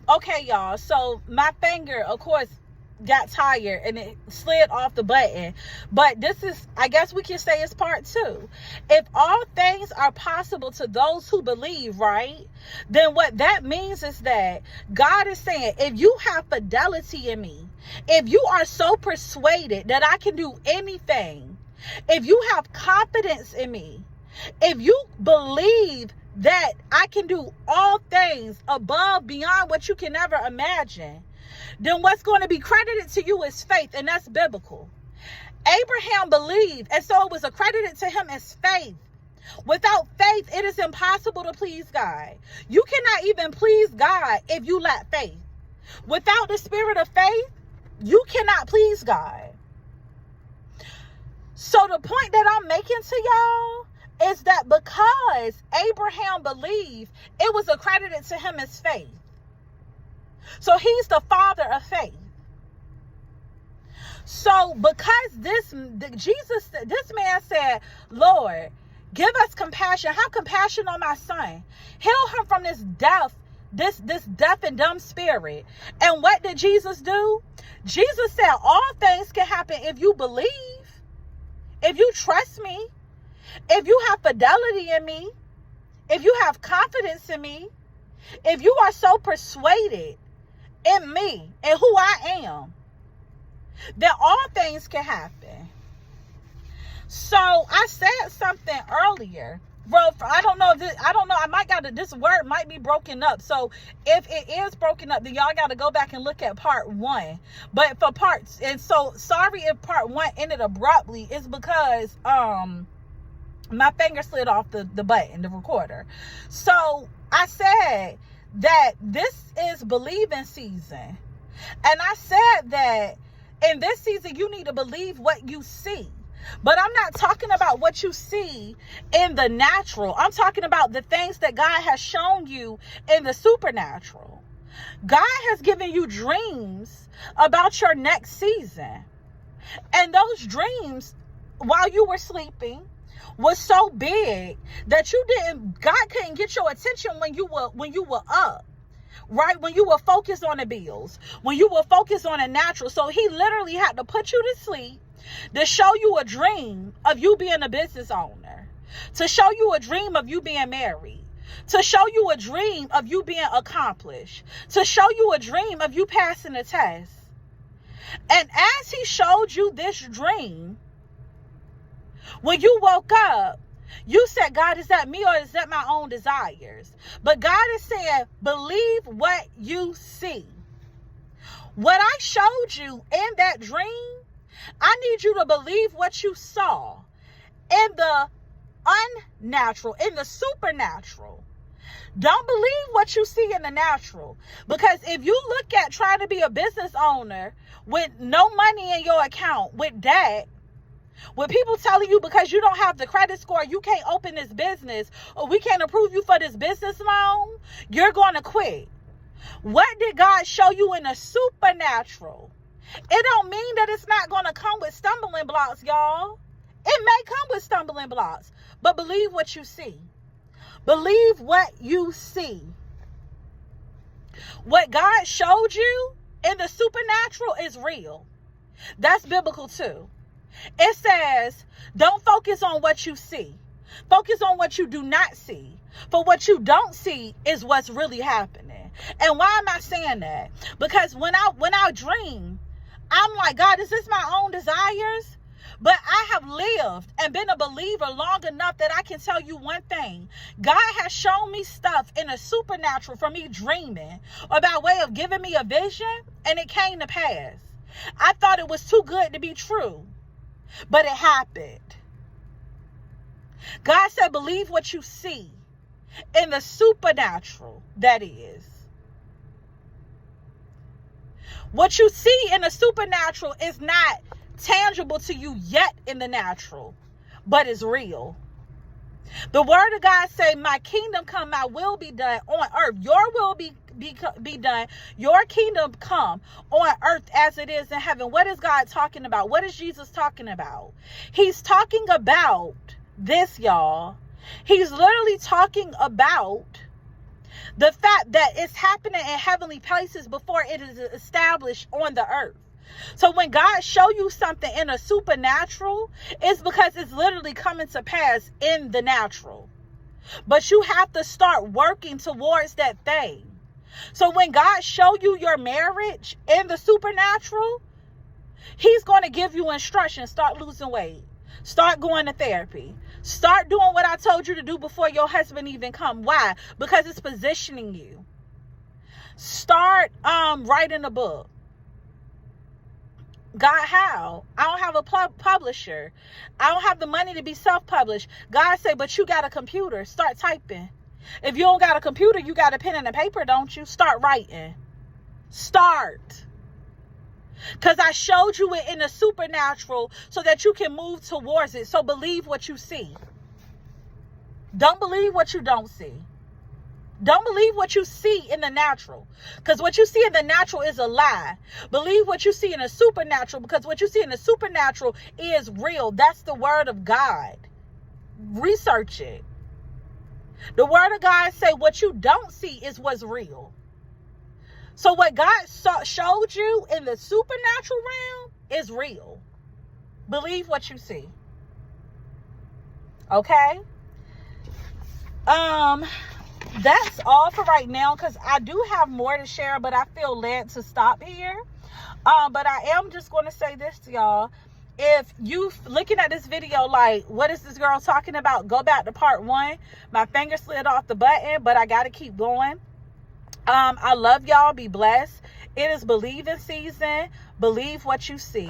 Okay, y'all. So my finger, of course, got tired and it slid off the button. But this is, I guess we can say, it's part 2. If all things are possible to those who believe, right? Then what that means is that God is saying, if you have fidelity in me, if you are so persuaded that I can do anything, if you have confidence in me, if you believe that I can do all things above, beyond what you can ever imagine, then what's going to be credited to you is faith, and that's biblical. Abraham believed, and so it was accredited to him as faith. Without faith, it is impossible to please God. You cannot even please God if you lack faith. Without the spirit of faith, you cannot please God. So the point that I'm making to y'all is that because Abraham believed, it was accredited to him as faith. So he's the father of faith. So because this man said, Lord, give us compassion. Have compassion on my son. Heal him from this deaf and dumb spirit. And what did Jesus do? Jesus said, all things can happen if you believe, if you trust me, if you have fidelity in me, if you have confidence in me, if you are so persuaded in me and who I am, then all things can happen. So I said something earlier. Well, I don't know. I might this word might be broken up. So if it is broken up, then y'all got to go back and look at part 1. But for parts, and so sorry if part 1 ended abruptly. It's because my finger slid off the button, the recorder. So I said that this is believing season. And I said that in this season, you need to believe what you see. But I'm not talking about what you see in the natural. I'm talking about the things that God has shown you in the supernatural. God has given you dreams about your next season. And those dreams, while you were sleeping, was so big that God couldn't get your attention when you were up, right? When you were focused on the bills, when you were focused on the natural. So he literally had to put you to sleep to show you a dream of you being a business owner, to show you a dream of you being married, to show you a dream of you being accomplished, to show you a dream of you passing a test. And as he showed you this dream, when you woke up, you said, God, is that me or is that my own desires? But God is saying, believe what you see. What I showed you in that dream, I need you to believe what you saw in the unnatural, in the supernatural. Don't believe what you see in the natural. Because if you look at trying to be a business owner with no money in your account, with debt, with people telling you because you don't have the credit score, you can't open this business, or we can't approve you for this business loan, you're going to quit. What did God show you in the supernatural? It don't mean that it's not going to come with stumbling blocks, y'all. It may come with stumbling blocks, but believe what you see. Believe what you see. What God showed you in the supernatural is real. That's biblical too. It says, don't focus on what you see. Focus on what you do not see. For what you don't see is what's really happening. And why am I saying that? Because when I dream, I'm like, God, is this my own desires? But I have lived and been a believer long enough that I can tell you one thing. God has shown me stuff in a supernatural from me dreaming about way of giving me a vision, and it came to pass. I thought it was too good to be true, but it happened. God said, believe what you see in the supernatural, that is. What you see in the supernatural is not tangible to you yet in the natural, but it's real. The word of God say, my kingdom come, my will be done on earth. Your will be done. Your kingdom come on earth as it is in heaven. What is God talking about? What is Jesus talking about? He's talking about this, y'all. He's literally talking about The fact that it's happening in heavenly places before it is established on the earth. So when God show you something in a supernatural, it's because it's literally coming to pass in the natural. But you have to start working towards that thing. So when God show you your marriage in the supernatural, he's going to give you instructions. Start losing weight. Start going to therapy. Start doing what I told you to do before your husband even come. Why? Because it's positioning you. Start writing a book. God, how? I don't have a publisher. I don't have the money to be self-published. God said, but you got a computer. Start typing. If you don't got a computer, you got a pen and a paper, don't you? Start writing. Start. Because I showed you it in the supernatural so that you can move towards it. So believe what you see. Don't believe what you don't see. Don't believe what you see in the natural, because what you see in the natural is a lie. Believe what you see in the supernatural, because what you see in the supernatural is real. That's the word of God. Research it. The word of God say what you don't see is what's real. So what God showed you in the supernatural realm is real. Believe what you see. Okay? That's all for right now, because I do have more to share, but I feel led to stop here. But I am just going to say this to y'all. If you looking at this video like, what is this girl talking about? Go back to part 1. My finger slid off the button, but I got to keep going. I love y'all. Be blessed. It is believing season. Believe what you see.